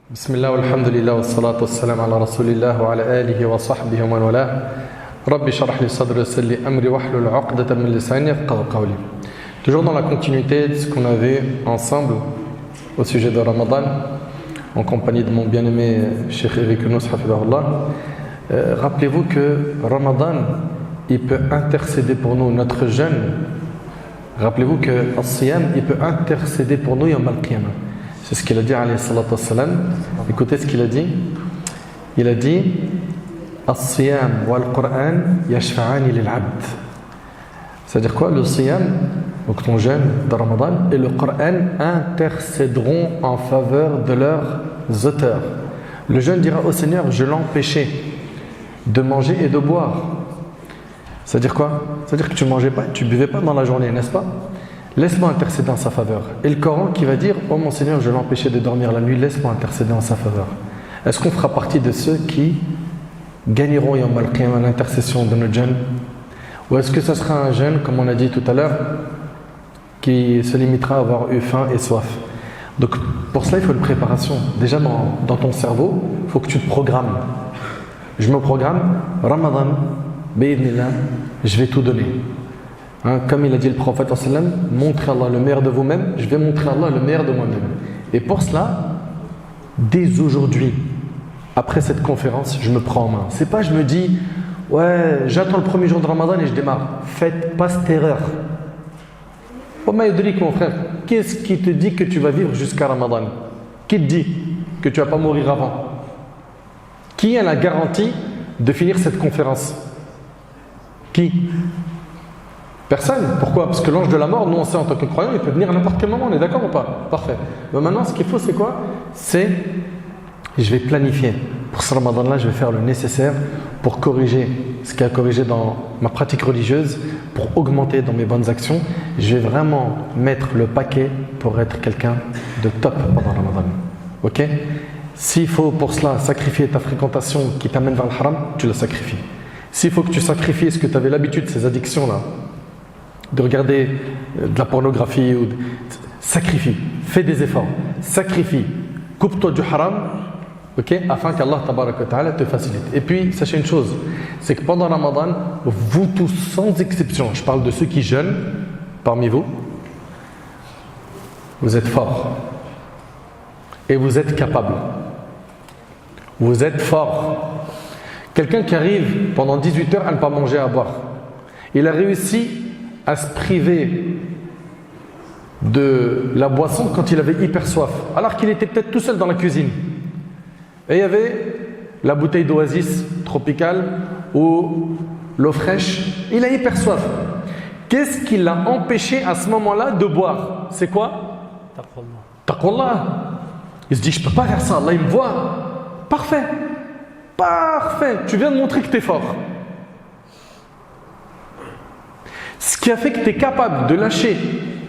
بسم الله والحمد لله والصلاة والسلام على رسول الله وعلى آله وصحبه ومن والاه ربي اشرح لي صدري ويسر لي أمري واحلل عقدة من لساني يفقهوا قولي. Toujours dans la continuité de ce qu'on avait ensemble au sujet de Ramadan, en compagnie de mon bien-aimé Cheikh Eric Younous, hafidahullah. Rappelez-vous que Ramadan, il peut intercéder pour nous, notre jeûne. Rappelez-vous que As-Siyam, il peut intercéder pour nous Yawm al-Qiyamah. C'est ce qu'il a dit, alayhi salatu wassalam. Écoutez ce qu'il a dit. Il a dit As-Siyam wal-Qur'an yashfa'ani lil-'abd. C'est-à-dire quoi? Le Siyam, donc ton jeûne de Ramadan, et le Qur'an intercéderont en faveur de leurs auteurs. Le jeûne dira au Seigneur, je l'empêchais de manger et de boire. C'est-à-dire quoi? C'est-à-dire que tu ne mangeais pas, tu ne buvais pas dans la journée, n'est-ce pas? Laisse-moi intercéder en sa faveur. Et le Coran qui va dire, oh mon Seigneur, je l'empêchais de dormir la nuit, laisse-moi intercéder en sa faveur. Est-ce qu'on fera partie de ceux qui gagneront Yawm al-Qiyamah l'intercession de notre jeûne? Ou est-ce que ce sera un jeûne, comme on a dit tout à l'heure, qui se limitera à avoir eu faim et soif? Donc pour cela, il faut une préparation. Déjà dans ton cerveau, il faut que tu te programmes. Je me programme, Ramadan, Bi'idhnillah, je vais tout donner. Comme il a dit le prophète, montrez Allah le meilleur de vous-même, je vais montrer Allah le meilleur de moi-même. Et pour cela, dès aujourd'hui, après cette conférence, je me prends en main. C'est pas je me dis, ouais, j'attends le premier jour de Ramadan et je démarre. Faites pas cette erreur. Mon frère, qu'est-ce qui te dit que tu vas vivre jusqu'à Ramadan? Qui te dit que tu vas pas mourir avant? Qui a la garantie de finir cette conférence? Qui? Personne. Pourquoi? Parce que l'ange de la mort, nous on sait en tant que croyants, il peut venir à n'importe quel moment, on est d'accord ou pas? Parfait. Mais maintenant, ce qu'il faut, c'est quoi? C'est, je vais planifier. Pour ce Ramadan-là, je vais faire le nécessaire pour corriger ce qu'il y a à corriger dans ma pratique religieuse, pour augmenter dans mes bonnes actions. Je vais vraiment mettre le paquet pour être quelqu'un de top pendant Ramadan. Ok? S'il faut pour cela sacrifier ta fréquentation qui t'amène vers le haram, tu la sacrifies. S'il faut que tu sacrifies ce que tu avais l'habitude, ces addictions-là, de regarder de la pornographie, sacrifie, fais des efforts, sacrifie, coupe-toi du haram, ok, afin qu'Allah tabaraka wa ta'ala te facilite. Et puis, sachez une chose, c'est que pendant Ramadan, vous tous, sans exception, je parle de ceux qui jeûnent parmi vous, vous êtes forts et vous êtes capables. Vous êtes forts. Quelqu'un qui arrive pendant 18 heures à ne pas manger et à boire, il a réussi à se priver de la boisson quand il avait hyper soif, alors qu'il était peut-être tout seul dans la cuisine. Et il y avait la bouteille d'oasis tropicale ou l'eau fraîche. Il a hyper soif. Qu'est-ce qui l'a empêché à ce moment-là de boire? C'est quoi? Taqwallah. Il se dit, je ne peux pas faire ça, Allah il me voit. Parfait. Parfait. Tu viens de montrer que tu es fort. Ce qui a fait que tu es capable de lâcher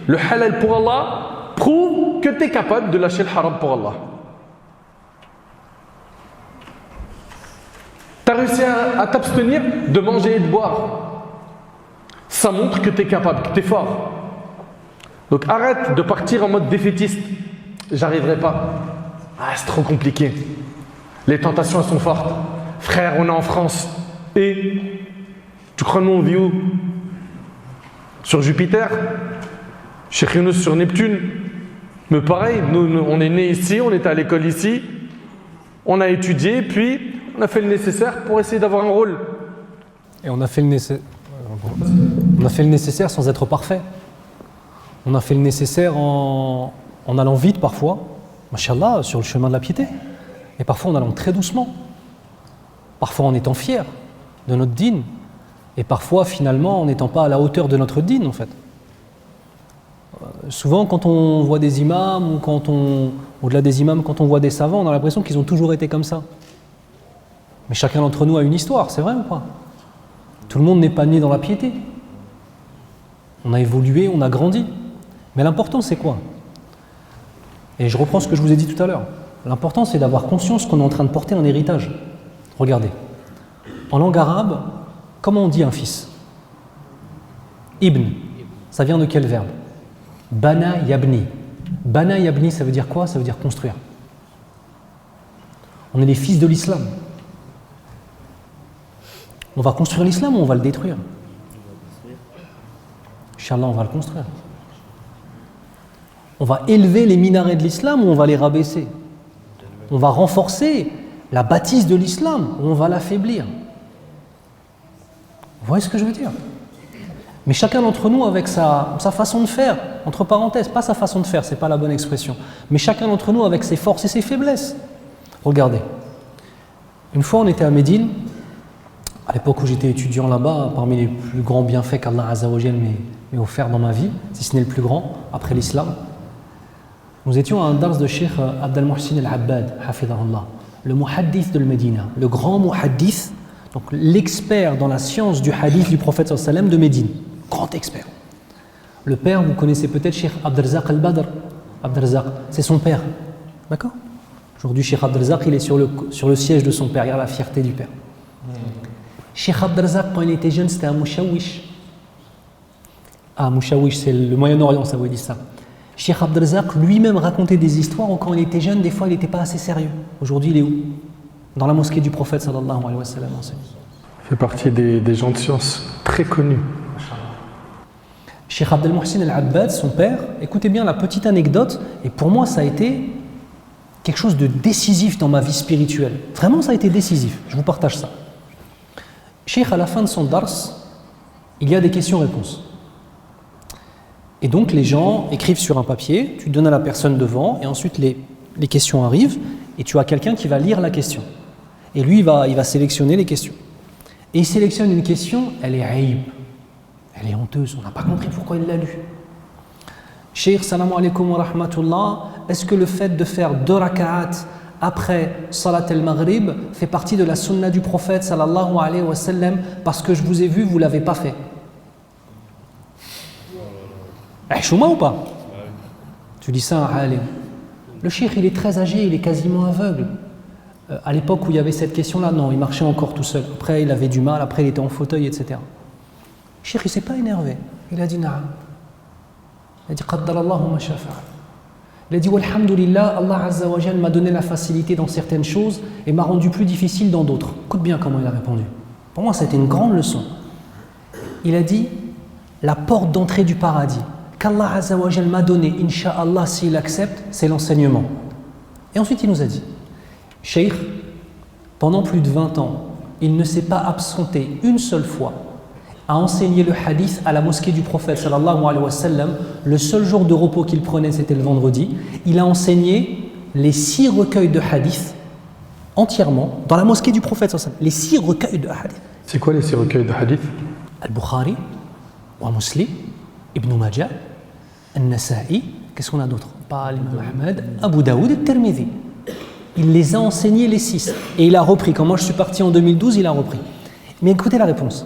le halal pour Allah prouve que tu es capable de lâcher le haram pour Allah. Tu as réussi à t'abstenir de manger et de boire. Ça montre que tu es capable, que tu es fort. Donc arrête de partir en mode défaitiste. J'arriverai pas. Ah, c'est trop compliqué. Les tentations elles sont fortes. Frère, on est en France. Et tu crois nous on vit où? Sur Jupiter, Cheikh Younous sur Neptune. Mais pareil, nous, on est nés ici, on était à l'école ici, on a étudié, puis on a fait le nécessaire pour essayer d'avoir un rôle. Et on a fait le nécessaire sans être parfait. On a fait le nécessaire en allant vite parfois, machallah, sur le chemin de la piété. Et parfois en allant très doucement. Parfois en étant fier de notre dîn. Et parfois, finalement, en n'étant pas à la hauteur de notre dîn, en fait. Souvent, quand on voit des imams, ou au-delà des imams, quand on voit des savants, on a l'impression qu'ils ont toujours été comme ça. Mais chacun d'entre nous a une histoire, c'est vrai ou pas? Tout le monde n'est pas né dans la piété. On a évolué, on a grandi. Mais l'important, c'est quoi? Et je reprends ce que je vous ai dit tout à l'heure. L'important, c'est d'avoir conscience qu'on est en train de porter un héritage. Regardez. En langue arabe, comment on dit un fils? Ibn. Ça vient de quel verbe? Bana yabni. Bana yabni, ça veut dire quoi? Ça veut dire construire. On est les fils de l'islam. On va construire l'islam ou on va le détruire? Inch'Allah, on va le construire. On va élever les minarets de l'islam ou on va les rabaisser? On va renforcer la bâtisse de l'islam ou on va l'affaiblir? Vous voyez ce que je veux dire? Mais chacun d'entre nous avec sa façon de faire, entre parenthèses, pas sa façon de faire, c'est pas la bonne expression, mais chacun d'entre nous avec ses forces et ses faiblesses. Regardez, une fois on était à Médine, à l'époque où j'étais étudiant là-bas, parmi les plus grands bienfaits qu'Allah Azza wa Jal m'ait offert dans ma vie, si ce n'est le plus grand, après l'islam, nous étions à un dars de Cheikh Abd al-Muhsin al-Abbad, hafidahullah, le muhaddith de Médine, le grand muhaddith, donc l'expert dans la science du hadith du prophète sallallahu alayhi wa sallam de Médine, grand expert. Le père, vous connaissez peut-être Cheikh Abdelrazak al-Badr. Abdelrazak, c'est son père. D'accord? Aujourd'hui, Cheikh Abdelrazak, il est sur le siège de son père. Il a la fierté du père. Cheikh Abdelrazak, quand il était jeune, c'était un Mouchawish. Ah, Mouchawish, c'est le Moyen-Orient, ça veut dire ça. Cheikh Abdelrazak lui-même racontait des histoires où quand il était jeune, des fois, il n'était pas assez sérieux. Aujourd'hui, il est où? Dans la mosquée du prophète sallallahu alayhi wa sallam. Il fait partie des gens de science très connus. Cheikh Abdel Muhsin al-Abbad, son père, écoutez bien la petite anecdote, et pour moi ça a été quelque chose de décisif dans ma vie spirituelle. Vraiment ça a été décisif, je vous partage ça. Cheikh, à la fin de son dars, il y a des questions-réponses. Et donc les gens écrivent sur un papier, tu donnes à la personne devant, et ensuite les questions arrivent, et tu as quelqu'un qui va lire la question. Et lui, il va sélectionner les questions. Et il sélectionne une question, elle est aïb. Elle est honteuse, on n'a pas compris pourquoi il l'a lu. Cheikh, salam alaikum wa rahmatullah, est-ce que le fait de faire 2 raka'at après salat al-maghrib fait partie de la sunna du prophète sallallahu alayhi wa sallam parce que je vous ai vu, vous ne l'avez pas fait? Chouma ou pas? Tu dis ça à un alim. Le cheikh, il est très âgé, il est quasiment aveugle. À l'époque où il y avait cette question-là, non, il marchait encore tout seul. Après, il avait du mal, après, il était en fauteuil, etc. Cheikh, il ne s'est pas énervé. Il a dit na'am. Il a dit qaddarallahu ma shafa'a. Il a dit walhamdulillah, Allah Azza wa Jal m'a donné la facilité dans certaines choses et m'a rendu plus difficile dans d'autres. Écoute bien comment il a répondu. Pour moi, ça a été une grande leçon. Il a dit la porte d'entrée du paradis qu'Allah Azza wa Jal m'a donné, incha'Allah, s'il accepte, c'est l'enseignement. Et ensuite, il nous a dit Cheikh, pendant plus de 20 ans, il ne s'est pas absenté une seule fois à enseigner le hadith à la mosquée du prophète sallallahu alayhi wa sallam. Le seul jour de repos qu'il prenait, c'était le vendredi. Il a enseigné les 6 recueils de hadith entièrement dans la mosquée du prophète sallallahu alayhi wa sallam. Les 6 recueils de hadith. C'est quoi les 6 recueils de hadith? Al-Bukhari, wa Muslim, Ibn Majah, Al-Nasa'i, qu'est-ce qu'on a d'autre? Pas l'imam Ahmed, Abu Daoud et Tirmidhi. Il les a enseignés les 6. Et il a repris. Quand moi je suis parti en 2012, il a repris. Mais écoutez la réponse.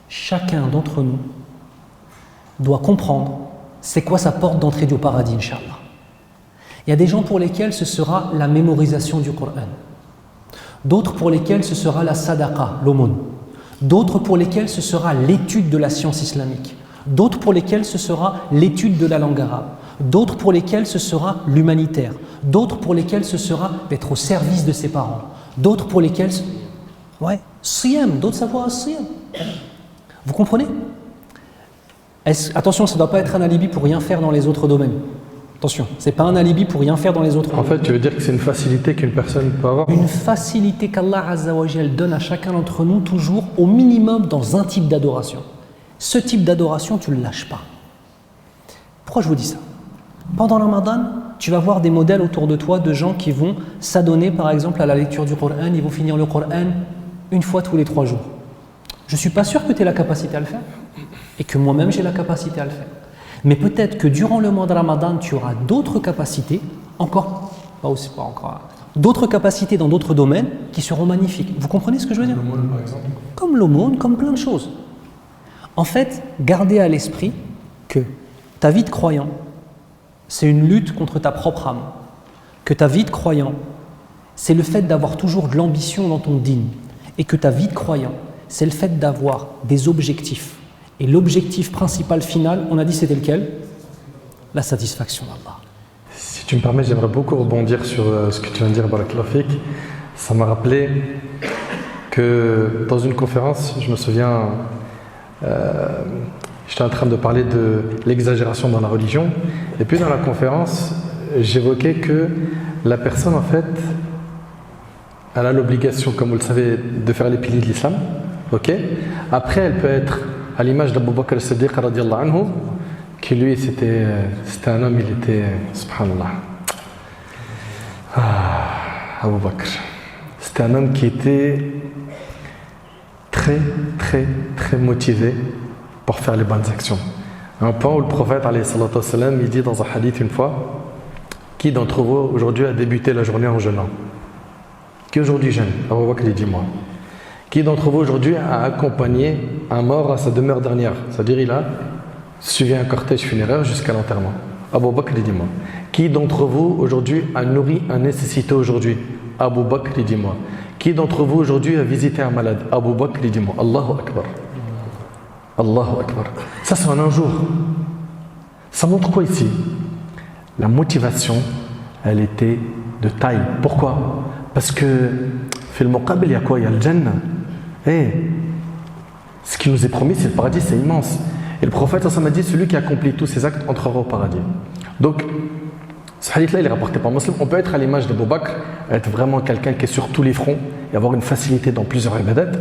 Chacun d'entre nous doit comprendre c'est quoi sa porte d'entrée du paradis, Inch'Allah. Il y a des gens pour lesquels ce sera la mémorisation du Coran. D'autres pour lesquels ce sera la sadaqa, l'aumône. D'autres pour lesquels ce sera l'étude de la science islamique. D'autres pour lesquels ce sera l'étude de la langue arabe. D'autres pour lesquels ce sera l'humanitaire. D'autres pour lesquels ce sera d'être au service de ses parents. D'autres pour lesquels... Ouais, siyam, d'autres savoir siyam. Vous comprenez? Attention, ça ne doit pas être un alibi pour rien faire dans les autres domaines. Attention, ce n'est pas un alibi pour rien faire dans les autres domaines. En fait, tu veux dire que c'est une facilité qu'une personne peut avoir? Une facilité qu'Allah Azza wa Jal donne à chacun d'entre nous, toujours au minimum dans un type d'adoration. Ce type d'adoration, tu ne le lâches pas. Pourquoi je vous dis ça? Pendant le Ramadan, tu vas voir des modèles autour de toi de gens qui vont s'adonner par exemple à la lecture du Coran, ils vont finir le Coran une fois tous les 3 jours. Je ne suis pas sûr que tu aies la capacité à le faire et que moi-même j'ai la capacité à le faire. Mais peut-être que durant le mois de Ramadan, tu auras d'autres capacités, d'autres capacités dans d'autres domaines qui seront magnifiques. Vous comprenez ce que je veux dire? L'aumône, par exemple. Comme l'aumône, comme plein de choses. En fait, gardez à l'esprit que ta vie de croyant, c'est une lutte contre ta propre âme. Que ta vie de croyant, c'est le fait d'avoir toujours de l'ambition dans ton dîn. Et que ta vie de croyant, c'est le fait d'avoir des objectifs. Et l'objectif principal final, on a dit c'était lequel? La satisfaction d'Allah. Si tu me permets, j'aimerais beaucoup rebondir sur ce que tu viens de dire, Barakallahu Fik. Ça m'a rappelé que dans une conférence, je me souviens, j'étais en train de parler de l'exagération dans la religion, et puis dans la conférence, j'évoquais que la personne, en fait, elle a l'obligation, comme vous le savez, de faire les piliers de l'islam. Ok. Après, elle peut être à l'image d'Abu Bakr as-Siddiq radiyallahu anhu, qui lui, c'était un homme, il était, subhanallah, Abu Bakr. C'était un homme qui était très, très, très motivé pour faire les bonnes actions. À un point où le prophète, alayhi salatu wassalam, il dit dans un hadith une fois, qui d'entre vous aujourd'hui a débuté la journée en jeûnant? Qui aujourd'hui jeûne? Abu Bakr, il dit moi. Qui d'entre vous aujourd'hui a accompagné un mort à sa demeure dernière? C'est-à-dire il a suivi un cortège funéraire jusqu'à l'enterrement. Abu Bakr, il dit moi. Qui d'entre vous aujourd'hui a nourri un nécessité aujourd'hui? Abu Bakr, il dit moi. Qui d'entre vous aujourd'hui a visité un malade? Abu Bakr, il dit moi. Allahu Akbar. Allahu Akbar. Ça c'est en un jour. Ça montre quoi ici? La motivation, elle était de taille. Pourquoi? Parce que fil muqabil, il y a quoi? Il y a le Jannah. Ce qui nous est promis, c'est le paradis, c'est immense. Et le prophète, ça m'a dit, celui qui accomplit tous ses actes entrera au paradis. Donc, ce hadith-là, il est rapporté par Muslim. On peut être à l'image d'Abu Bakr, être vraiment quelqu'un qui est sur tous les fronts et avoir une facilité dans plusieurs ibadat,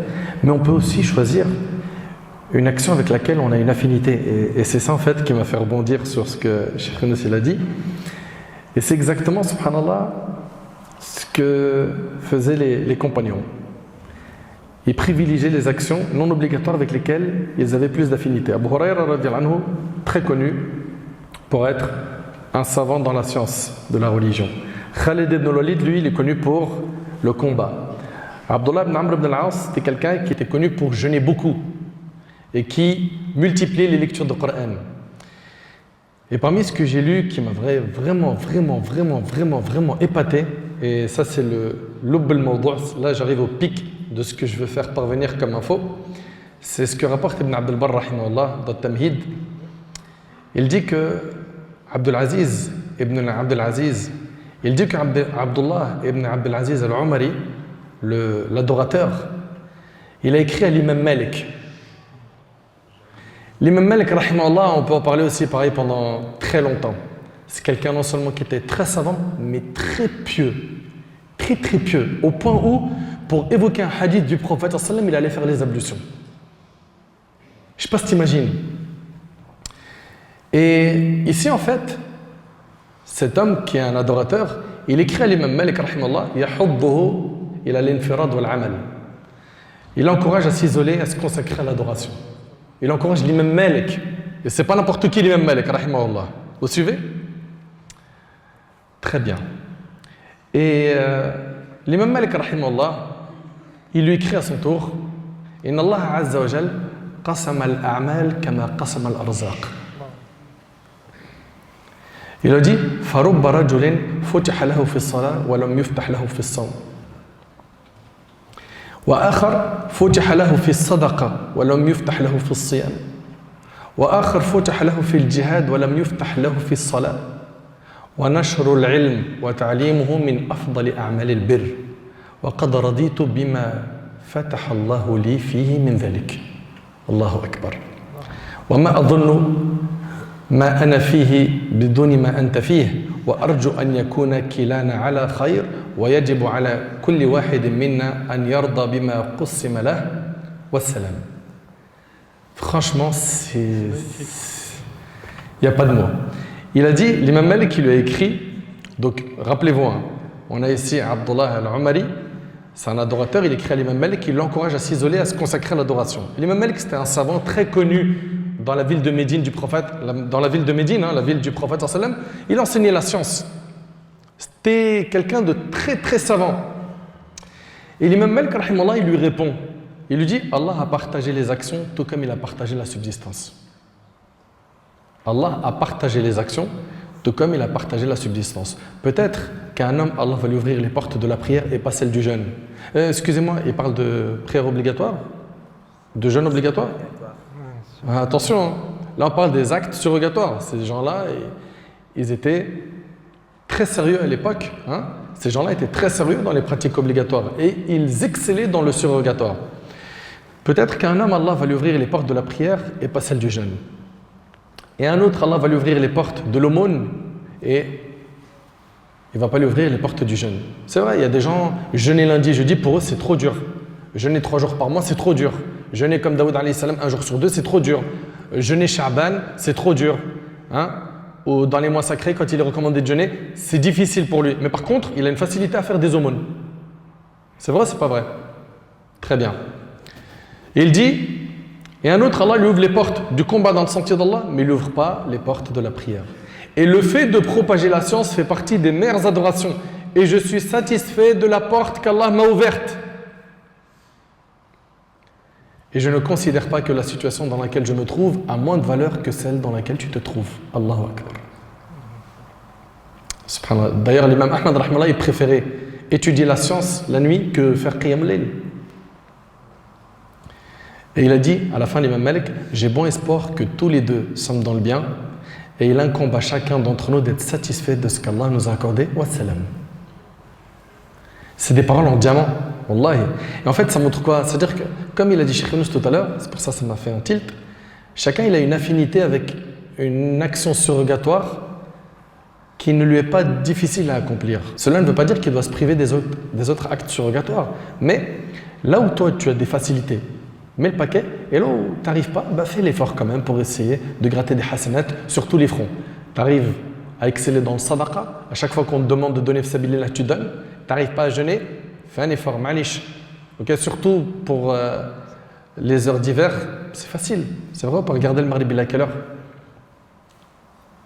mais on peut aussi choisir une action avec laquelle on a une affinité. Et c'est ça, en fait, qui m'a fait rebondir sur ce que Cheikh Yunus a dit. Et c'est exactement, subhanallah, ce que faisaient les compagnons. Ils privilégiaient les actions non obligatoires avec lesquelles ils avaient plus d'affinité. Abu Hurayra, radiyallahu anhu, très connu pour être un savant dans la science de la religion. Khalid ibn al-Walid, lui, il est connu pour le combat. Abdullah ibn Amr ibn al-As, c'était quelqu'un qui était connu pour jeûner beaucoup et qui multipliait les lectures du Coran. Et parmi ce que j'ai lu, qui m'a vraiment épaté, et ça c'est le lubb al-mawdu', là j'arrive au pic de ce que je veux faire parvenir comme info, c'est ce que rapporte Ibn Abd al-Barr rahimahullah dans Tamhid. Il dit que Abdulaziz ibn Abdulaziz, il dit qu'Abdullah ibn Abdulaziz al-Umari, l'adorateur, il a écrit à l'imam Malik. L'imam Malik rahimahullah, on peut en parler aussi pareil pendant très longtemps. C'est quelqu'un non seulement qui était très savant, mais très pieux. Très pieux, au point où, pour évoquer un hadith du prophète, il allait faire les ablutions. Je ne sais pas si tu imagines. Et ici, en fait, cet homme qui est un adorateur, il écrit à l'imam Malik, rahimahullah, yahudduhu ila l'infirad wal amal. Il encourage à s'isoler, à se consacrer à l'adoration. Il encourage l'imam Malik. Et ce n'est pas n'importe qui l'imam Malik, rahimahullah. Vous suivez? Très bien. Et l'imam Malik, rahimahullah, il lui écrit à son tour, Inna Allah azza wa jal qasama al-a'mal kama qasama al-arzaq. Il a dit, Farubba rajulin futiha lahu fi as-salah wa lam yuftah lahu fi as-sawm. وآخر فتح له في الصدقة ولم يفتح له في الصيام وآخر فتح له في الجهاد ولم يفتح له في الصلاة ونشر العلم وتعليمه من أفضل أعمال البر وقد رضيت بما فتح الله لي فيه من ذلك الله أكبر وما أظن ما أنا فيه بدون ما أنت فيه وأرجو أن يكون كلانا على خير ويجب على كل واحد منا أن يرضى بما قسم له والسلام. Franchement, il n'y a pas de mots. Il a dit, l'imam Malik qui lui a écrit, donc rappelez-vous, hein, on a ici Abdullah al-Umari, c'est un adorateur, il écrit à l'imam Malik, il l'encourage à s'isoler, à se consacrer à l'adoration. L'imam Malik, c'était un savant très connu dans la ville de Médine du prophète, dans la ville de Médine, hein, la ville du prophète sallam, il enseignait la science. C'était quelqu'un de très savant. Et l'imam Malik, rahimahullah, il lui répond. Il lui dit, Allah a partagé les actions tout comme il a partagé la subsistance. Allah a partagé les actions tout comme il a partagé la subsistance. Peut-être qu'un homme, Allah va lui ouvrir les portes de la prière et pas celles du jeûne. Excusez-moi, il parle de prière obligatoire? De jeûne obligatoire? Attention, hein. Là on parle des actes surrogatoires. Ces gens-là, ils étaient très sérieux à l'époque. Hein. Ces gens-là étaient très sérieux dans les pratiques obligatoires et ils excellaient dans le surrogatoire. Peut-être qu'un homme, Allah va lui ouvrir les portes de la prière et pas celles du jeûne. Et un autre, Allah va lui ouvrir les portes de l'aumône et il ne va pas lui ouvrir les portes du jeûne. C'est vrai, il y a des gens, jeûner lundi, jeudi, pour eux c'est trop dur. Jeûner 3 jours par mois, c'est trop dur. Jeûner comme Daoud alayhi salam, 1 jour sur 2, c'est trop dur. Jeûner Sha'ban, c'est trop dur. Hein? Ou dans les mois sacrés, quand il est recommandé de jeûner, c'est difficile pour lui. Mais par contre, il a une facilité à faire des aumônes. C'est vrai ou c'est pas vrai? Très bien. Et il dit, et un autre, Allah lui ouvre les portes du combat dans le sentier d'Allah, mais il n'ouvre pas les portes de la prière. Et le fait de propager la science fait partie des meilleures adorations. Et je suis satisfait de la porte qu'Allah m'a ouverte. Et je ne considère pas que la situation dans laquelle je me trouve a moins de valeur que celle dans laquelle tu te trouves. Allahu Akbar. Subhanallah. D'ailleurs, l'imam Ahmad rahmallah, il préférait étudier la science la nuit que faire Qiyam al-Layl. Et il a dit, à la fin, l'imam Malik, j'ai bon espoir que tous les deux sommes dans le bien et il incombe à chacun d'entre nous d'être satisfait de ce qu'Allah nous a accordé. Wassalam. C'est des paroles en diamant. Wallahi. Et en fait, ça montre quoi? C'est-à-dire que, comme il a dit Cheikh Yunus tout à l'heure, c'est pour ça que ça m'a fait un tilt, chacun il a une affinité avec une action surrogatoire qui ne lui est pas difficile à accomplir. Cela ne veut pas dire qu'il doit se priver des autres actes surrogatoires. Mais là où toi tu as des facilités, mets le paquet, et là où tu n'arrives pas, fais l'effort quand même pour essayer de gratter des hasanat sur tous les fronts. Tu arrives à exceller dans le sadaqa, à chaque fois qu'on te demande de donner fisabilillah, tu donnes. Tu n'arrives pas à jeûner, fais un effort, malish. Okay, surtout pour les heures d'hiver, c'est facile. C'est vrai, on peut regarder le Maghrib à quelle heure?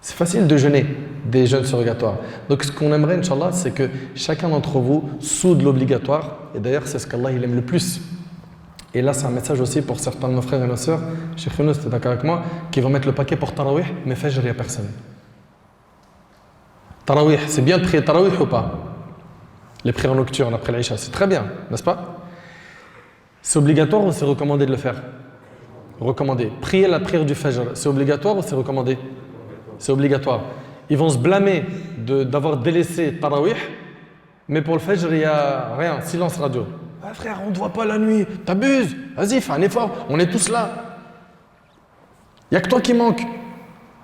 C'est facile de jeûner des jeûnes surrogatoires. Donc ce qu'on aimerait, Inch'Allah, c'est que chacun d'entre vous soude l'obligatoire. Et d'ailleurs, c'est ce qu'Allah il aime le plus. Et là, c'est un message aussi pour certains de nos frères et nos sœurs, Cheikh Yunus, tu es d'accord avec moi, qui vont mettre le paquet pour Tarawih, mais Fajr, il n'y a personne. Tarawih, c'est bien de prier Tarawih ou pas? Les prières nocturnes après l'Aïcha, c'est très bien, n'est-ce pas? C'est obligatoire ou c'est recommandé de le faire? Recommandé. Prier la prière du Fajr, c'est obligatoire ou c'est recommandé? C'est obligatoire. Ils vont se blâmer d'avoir délaissé Tarawih, mais pour le Fajr, il n'y a rien, silence radio. Ah frère, on ne te voit pas la nuit, t'abuses, vas-y, fais un effort, on est tous là. Il n'y a que toi qui manque.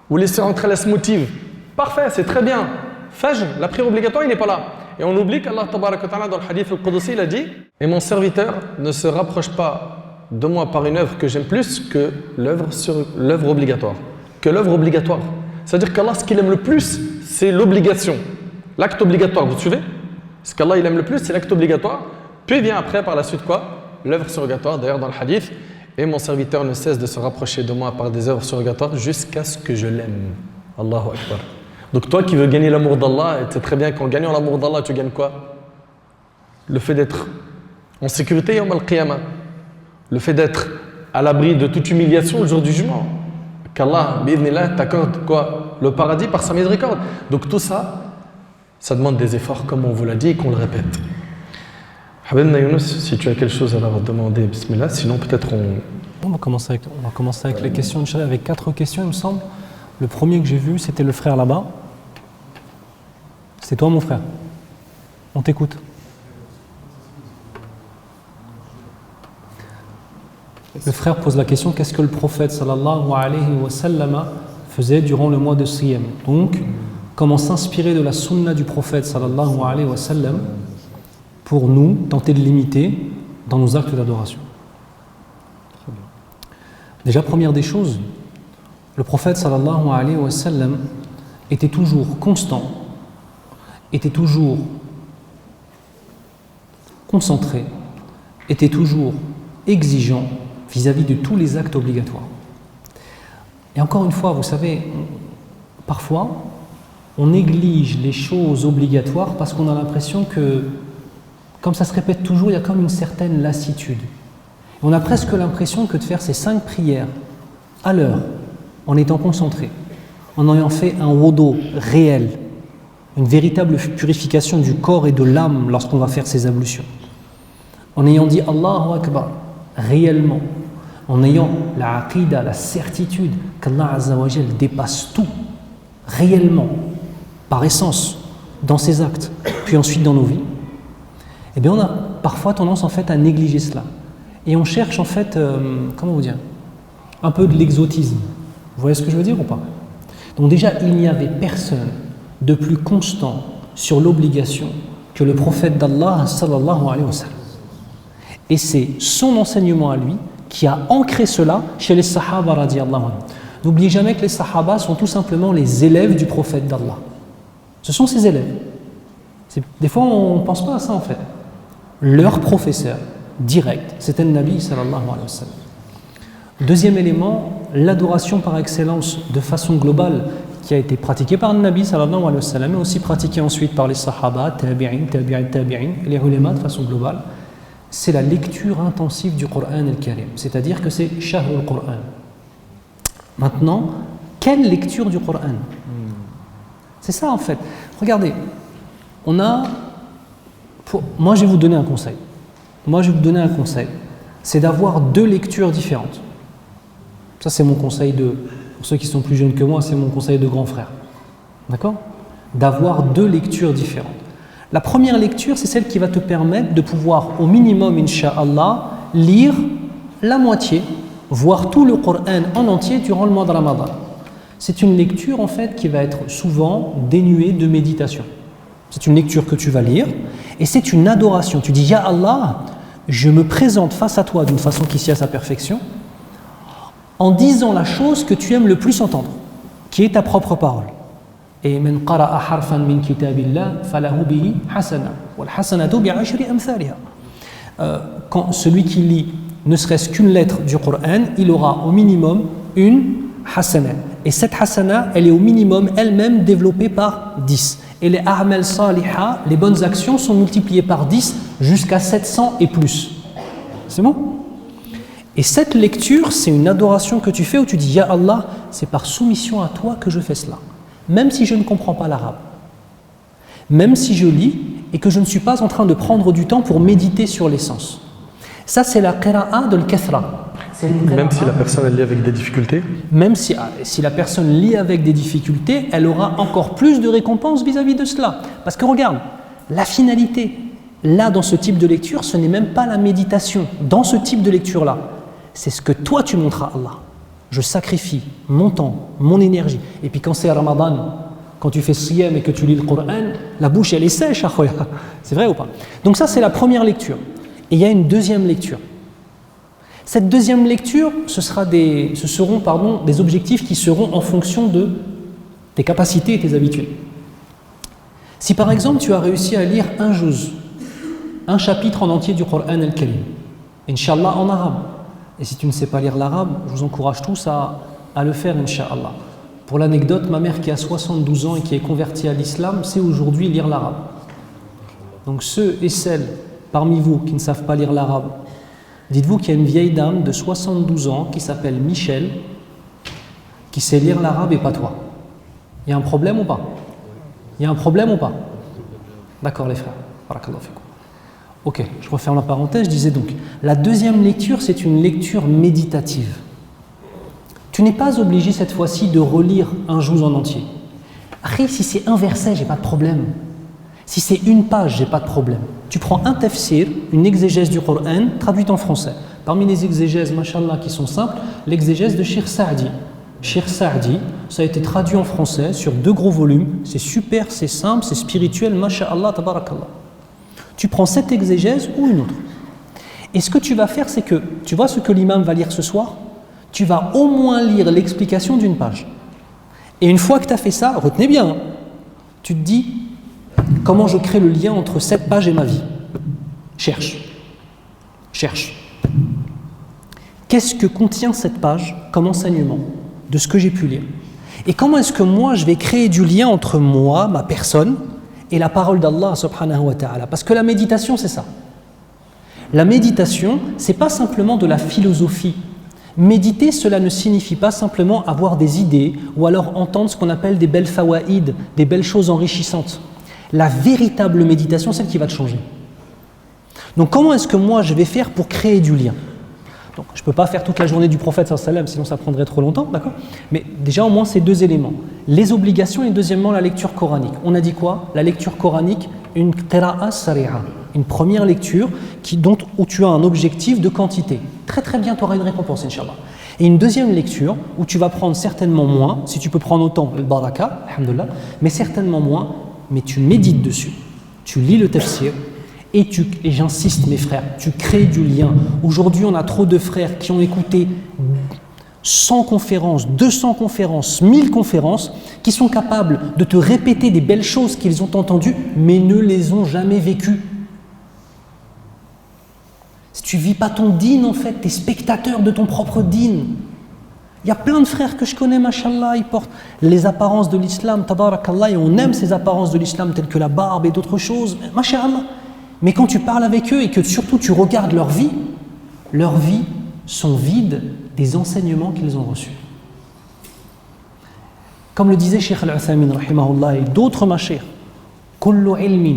Ou les sœurs entre elles se motivent. Parfait, c'est très bien. Fajr, la prière obligatoire, il n'est pas là. Et on oublie qu'Allah tabaraka wa ta'ala dans le hadith al-Qudusi, il a dit « Et mon serviteur ne se rapproche pas de moi par une œuvre que j'aime plus que l'œuvre obligatoire. » Que l'œuvre obligatoire. C'est-à-dire qu'Allah, ce qu'il aime le plus, c'est l'obligation. L'acte obligatoire, vous suivez? Ce qu'Allah il aime le plus, c'est l'acte obligatoire. Puis vient après, par la suite quoi? L'œuvre surrogatoire, d'ailleurs dans le hadith. Et mon serviteur ne cesse de se rapprocher de moi par des œuvres surrogatoires jusqu'à ce que je l'aime. Allahu Akbar. Donc toi qui veux gagner l'amour d'Allah, et tu sais très bien qu'en gagnant l'amour d'Allah, tu gagnes quoi? Le fait d'être en sécurité yawm al-qiyamah. Le fait d'être à l'abri de toute humiliation le jour du jugement. Qu'Allah, bi'idhnillah, t'accorde quoi? Le paradis par sa miséricorde. Donc tout ça, ça demande des efforts comme on vous l'a dit et qu'on le répète. Habibna Yunus, si tu as quelque chose à leur demander, bismillah, sinon peut-être On va commencer avec les questions, avec 4 questions il me semble. Le premier que j'ai vu, c'était le frère là-bas. C'est toi mon frère. On t'écoute. Le frère pose la question, qu'est-ce que le prophète sallallahu alayhi wa sallam faisait durant le mois de Siyam? Donc, comment s'inspirer de la sunna du prophète sallallahu alayhi wa sallam pour nous tenter de l'imiter dans nos actes d'adoration. Déjà, première des choses, le prophète sallallahu alayhi wa sallam était toujours constant, était toujours concentré, était toujours exigeant vis-à-vis de tous les actes obligatoires. Et encore une fois, vous savez, parfois, on néglige les choses obligatoires parce qu'on a l'impression que, comme ça se répète toujours, il y a comme une certaine lassitude. On a presque l'impression que de faire ces 5 prières à l'heure, en étant concentré, en ayant fait un wudu réel, une véritable purification du corps et de l'âme lorsqu'on va faire ces ablutions, en ayant dit Allahu Akbar réellement, en ayant la aqida, la certitude qu'Allah Azza wa Jal dépasse tout, réellement, par essence, dans ses actes, puis ensuite dans nos vies, eh bien on a parfois tendance en fait à négliger cela. Et on cherche en fait, comment vous dire, un peu de l'exotisme. Vous voyez ce que je veux dire ou pas? Donc déjà, il n'y avait personne de plus constant sur l'obligation que le prophète d'Allah sallallahu alayhi wa sallam. Et c'est son enseignement à lui qui a ancré cela chez les Sahaba radiyallahu anhu. N'oubliez jamais que les Sahaba sont tout simplement les élèves du prophète d'Allah. Ce sont ses élèves. Des fois, on ne pense pas à ça en fait. Leur professeur direct, c'était le Nabi sallallahu alayhi wa sallam. Deuxième élément, l'adoration par excellence de façon globale qui a été pratiquée par le Nabi sallallahu alayhi wa sallam, mais aussi pratiquée ensuite par les Sahaba, tabi'in, et les ulama de façon globale, c'est la lecture intensive du Coran al-Karim, c'est-à-dire que c'est Shahrul Coran. Maintenant, quelle lecture du Coran? C'est ça en fait. Regardez, moi je vais vous donner un conseil. C'est d'avoir deux lectures différentes. Ça c'est mon conseil pour ceux qui sont plus jeunes que moi, c'est mon conseil de grand frère. D'accord? D'avoir deux lectures différentes. La première lecture, c'est celle qui va te permettre de pouvoir, au minimum, incha'Allah, lire la moitié, voire tout le Coran en entier durant le mois de Ramadan. C'est une lecture, en fait, qui va être souvent dénuée de méditation. C'est une lecture que tu vas lire, et c'est une adoration. Tu dis, Ya Allah, je me présente face à toi d'une façon qui s'y a sa perfection, en disant la chose que tu aimes le plus entendre, qui est ta propre parole. Et man qara'a harfan min kitabillah falahu bihi hasana wal hasanatu bi'ashri amthaliha. Quand celui qui lit ne serait-ce qu'une lettre du Coran, il aura au minimum une hasana. Et cette hasana, elle est au minimum elle-même développée par 10. Et les a'mal salihah, les bonnes actions, sont multipliées par 10 jusqu'à 700 et plus. C'est bon? Et cette lecture, c'est une adoration que tu fais où tu dis, Ya Allah, c'est par soumission à toi que je fais cela. Même si je ne comprends pas l'arabe, même si je lis et que je ne suis pas en train de prendre du temps pour méditer sur les sens. Ça, c'est la qira'a de l'kathra. Même si la personne elle lit avec des difficultés? Même si la personne lit avec des difficultés, elle aura encore plus de récompenses vis-à-vis de cela. Parce que regarde, la finalité, là, dans ce type de lecture, ce n'est même pas la méditation. Dans ce type de lecture-là, c'est ce que toi, tu montres à Allah. Je sacrifie mon temps, mon énergie. Et puis quand c'est Ramadan, quand tu fais siyam et que tu lis le Coran, la bouche elle est sèche. C'est vrai ou pas? Donc ça c'est la première lecture. Et il y a une deuxième lecture. Cette deuxième lecture, ce seront des objectifs qui seront en fonction de tes capacités et tes habitudes. Si par exemple tu as réussi à lire un chapitre en entier du Coran al-Karim, Inch'Allah en arabe, et si tu ne sais pas lire l'arabe, je vous encourage tous à le faire, Inch'Allah. Pour l'anecdote, ma mère qui a 72 ans et qui est convertie à l'islam, sait aujourd'hui lire l'arabe. Donc ceux et celles parmi vous qui ne savent pas lire l'arabe, dites-vous qu'il y a une vieille dame de 72 ans qui s'appelle Michel, qui sait lire l'arabe et pas toi. Il y a un problème ou pas? D'accord les frères. Barakallahu fikum. Ok, je referme la parenthèse, je disais donc, la deuxième lecture, c'est une lecture méditative. Tu n'es pas obligé cette fois-ci de relire un juz en entier. Après, si c'est un verset, j'ai pas de problème. Si c'est une page, j'ai pas de problème. Tu prends un tafsir, une exégèse du Coran, traduite en français. Parmi les exégèses, mashallah, qui sont simples, l'exégèse de Cheikh Saadi. Cheikh Saadi, ça a été traduit en français sur 2 gros volumes. C'est super, c'est simple, c'est spirituel, mashallah, tabarakallah. Tu prends cette exégèse ou une autre. Et ce que tu vas faire, c'est que, tu vois ce que l'imam va lire ce soir? Tu vas au moins lire l'explication d'une page. Et une fois que tu as fait ça, retenez bien, hein, tu te dis, comment je crée le lien entre cette page et ma vie? Cherche. Qu'est-ce que contient cette page comme enseignement de ce que j'ai pu lire? Et comment est-ce que moi, je vais créer du lien entre moi, ma personne, et la parole d'Allah subhanahu wa ta'ala? Parce que la méditation, c'est ça. La méditation, c'est pas simplement de la philosophie. Méditer, cela ne signifie pas simplement avoir des idées ou alors entendre ce qu'on appelle des belles fawaïd, des belles choses enrichissantes. La véritable méditation, celle qui va te changer. Donc comment est-ce que moi je vais faire pour créer du lien? Donc je ne peux pas faire toute la journée du prophète sallallahu alayhi wa sallam, sinon ça prendrait trop longtemps, d'accord? Mais déjà au moins ces deux éléments. Les obligations et deuxièmement la lecture coranique. On a dit quoi? La lecture coranique, une qira'a sari'a, une première lecture où tu as un objectif de quantité. Très très bien, tu auras une récompense, Inch'Allah. Et une deuxième lecture où tu vas prendre certainement moins, si tu peux prendre autant, le baraka, alhamdoulilah, mais certainement moins, mais tu médites dessus. Tu lis le tafsir. Et j'insiste mes frères, tu crées du lien. Aujourd'hui, on a trop de frères qui ont écouté 100 conférences, 200 conférences, 1000 conférences, qui sont capables de te répéter des belles choses qu'ils ont entendues, mais ne les ont jamais vécues. Si tu ne vis pas ton dîn, en fait, tu es spectateur de ton propre dîn. Il y a plein de frères que je connais, mashallah, ils portent les apparences de l'islam, tabarakallah, et on aime ces apparences de l'islam telles que la barbe et d'autres choses, mashallah. Mais quand tu parles avec eux et que surtout tu regardes leurs vies sont vides des enseignements qu'ils ont reçus. Comme le disait Cheikh Al-Uthaymin rahimahullah et d'autres mashayikh, kullu ilmin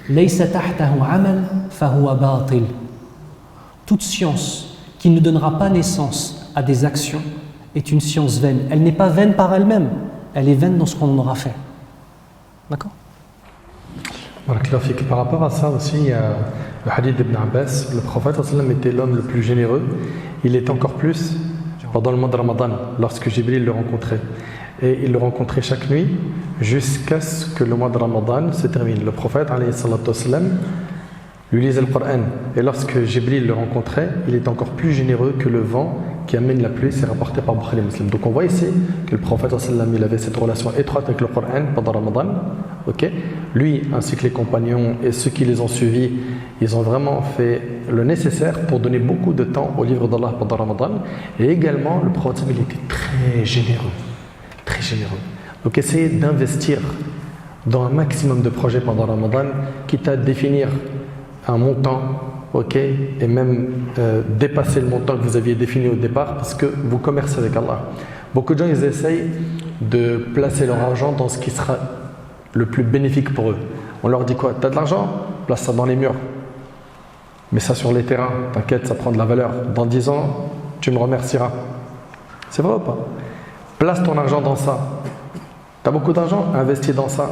laysa tahtahu amal fahuwa batil. Toute science qui ne donnera pas naissance à des actions est une science vaine. Elle n'est pas vaine par elle-même, elle est vaine dans ce qu'on en aura fait. D'accord? Par rapport à ça aussi, il y a le hadith d'Ibn Abbas. Le prophète était l'homme le plus généreux. Il est encore plus pendant le mois de Ramadan, lorsque Jibril le rencontrait. Et il le rencontrait chaque nuit jusqu'à ce que le mois de Ramadan se termine. Le prophète lui lisait le Coran. Et lorsque Jibril le rencontrait, il est encore plus généreux que le vent qui amène la pluie. C'est rapporté par Bukhari Muslim. Donc on voit ici que le prophète il avait cette relation étroite avec le Coran pendant Ramadan. Okay. Lui ainsi que les compagnons et ceux qui les ont suivis, ils ont vraiment fait le nécessaire pour donner beaucoup de temps au livre d'Allah pendant Ramadan. Et également le prophète il était très généreux. Très généreux. Donc essayez d'investir dans un maximum de projets pendant Ramadan, quitte à définir un montant, ok, et même dépasser le montant que vous aviez défini au départ parce que vous commercez avec Allah. Beaucoup de gens ils essayent de placer leur argent dans ce qui sera le plus bénéfique pour eux. On leur dit quoi? Tu as de l'argent? Place ça dans les murs. Mets ça sur les terrains, t'inquiète, ça prend de la valeur. Dans 10 ans, tu me remercieras. C'est vrai ou pas? Place ton argent dans ça. Tu as beaucoup d'argent? Investis dans ça.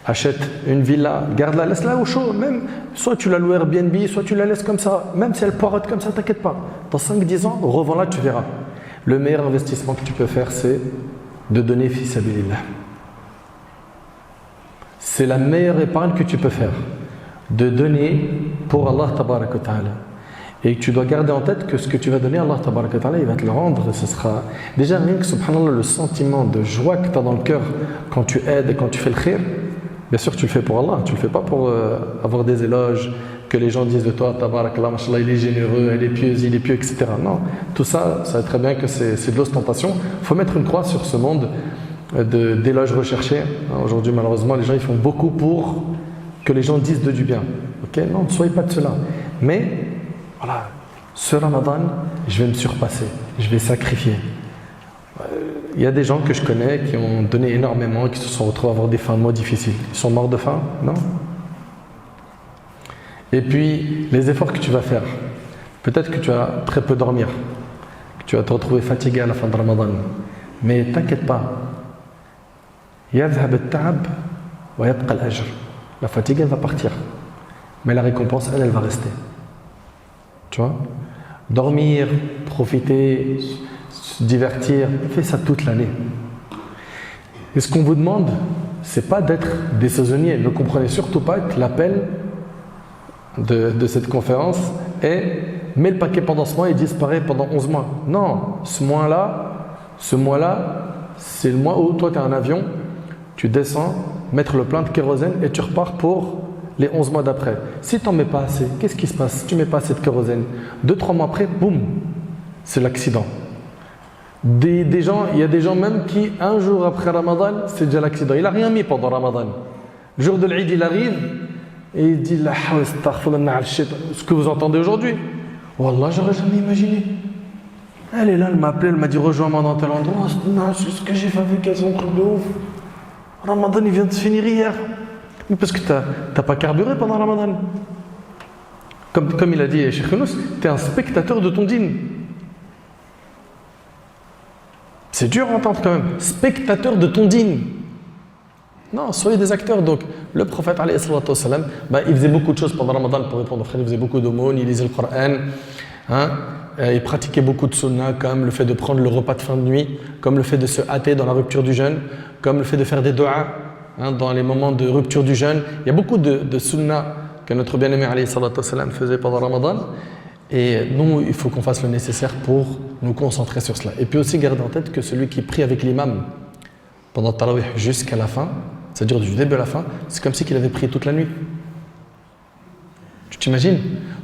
Achète une villa, garde-la, laisse-la au chaud. Même, soit tu la loues Airbnb, soit tu la laisses comme ça. Même si elle poirote comme ça, t'inquiète pas. Dans 5-10 ans, revends-la, tu verras. Le meilleur investissement que tu peux faire, c'est de donner fi sabilillah. C'est la meilleure épargne que tu peux faire. De donner pour Allah tabaraka ta'ala. Et tu dois garder en tête que ce que tu vas donner, Allah tabaraka ta'ala, il va te le rendre. Et ce sera déjà rien que subhanallah, le sentiment de joie que tu as dans le cœur quand tu aides et quand tu fais le khir. Bien sûr, tu le fais pour Allah, tu le fais pas pour avoir des éloges, que les gens disent de toi, tabarakallah, mashallah, il est généreux, elle est pieuse, il est pieux, etc. Non, tout ça, ça va très bien que c'est de l'ostentation. Il faut mettre une croix sur ce monde d'éloges recherchés. Aujourd'hui, malheureusement, les gens ils font beaucoup pour que les gens disent de du bien. Ok, non, ne soyez pas de cela. Mais, voilà, ce Ramadan, je vais me surpasser, je vais sacrifier. Il y a des gens que je connais qui ont donné énormément et qui se sont retrouvés à avoir des fins de mois difficiles. Ils sont morts de faim? Non. Et puis, les efforts que tu vas faire. Peut-être que tu vas très peu dormir, que tu vas te retrouver fatigué à la fin de Ramadan. Mais t'inquiète pas. يذهب التعب ويبقى الأجر. La fatigue, elle va partir. Mais la récompense, elle va rester. Tu vois? Dormir, profiter, se divertir, fais ça toute l'année. Et ce qu'on vous demande, c'est pas d'être des saisonniers. Ne comprenez surtout pas que l'appel de cette conférence est mets le paquet pendant ce mois et disparaît pendant 11 mois. Non, ce mois-là, c'est le mois où toi tu as un avion, tu descends, mettre le plein de kérosène et tu repars pour les 11 mois d'après. Si tu n'en mets pas assez, qu'est-ce qui se passe? Si tu ne mets pas assez de kérosène, 2-3 mois après, boum, c'est l'accident. Des gens, il y a des gens même qui, un jour après Ramadan, c'est déjà l'accident. Il n'a rien mis pendant Ramadan. Le jour de l'Eid, il arrive et il dit ce que vous entendez aujourd'hui. Wallah, j'aurais jamais imaginé. Elle est là, elle m'a appelé, elle m'a dit rejoins-moi dans tel endroit. Non, c'est ce que j'ai fait avec elle, c'est un truc de ouf. Ramadan, il vient de se finir hier. Mais parce que t'as pas carburé pendant Ramadan. Comme il a dit Cheikh Younous, tu es un spectateur de ton dîn. C'est dur à entendre quand même. Spectateur de ton dîn. Non, soyez des acteurs. Donc, le prophète, alayhi salatu wassalam, il faisait beaucoup de choses pendant Ramadan pour répondre aux frères. Il faisait beaucoup d'aumônes, il lisait le Coran. Il pratiquait beaucoup de sunnah, comme le fait de prendre le repas de fin de nuit, comme le fait de se hâter dans la rupture du jeûne, comme le fait de faire des du'as dans les moments de rupture du jeûne. Il y a beaucoup de sunnah que notre bien-aimé alayhi salatu wassalam faisait pendant Ramadan. Et nous, il faut qu'on fasse le nécessaire pour nous concentrer sur cela. Et puis aussi, garder en tête que celui qui prie avec l'imam pendant Tarawih jusqu'à la fin, c'est-à-dire du début à la fin, c'est comme si il avait prié toute la nuit. Tu t'imagines?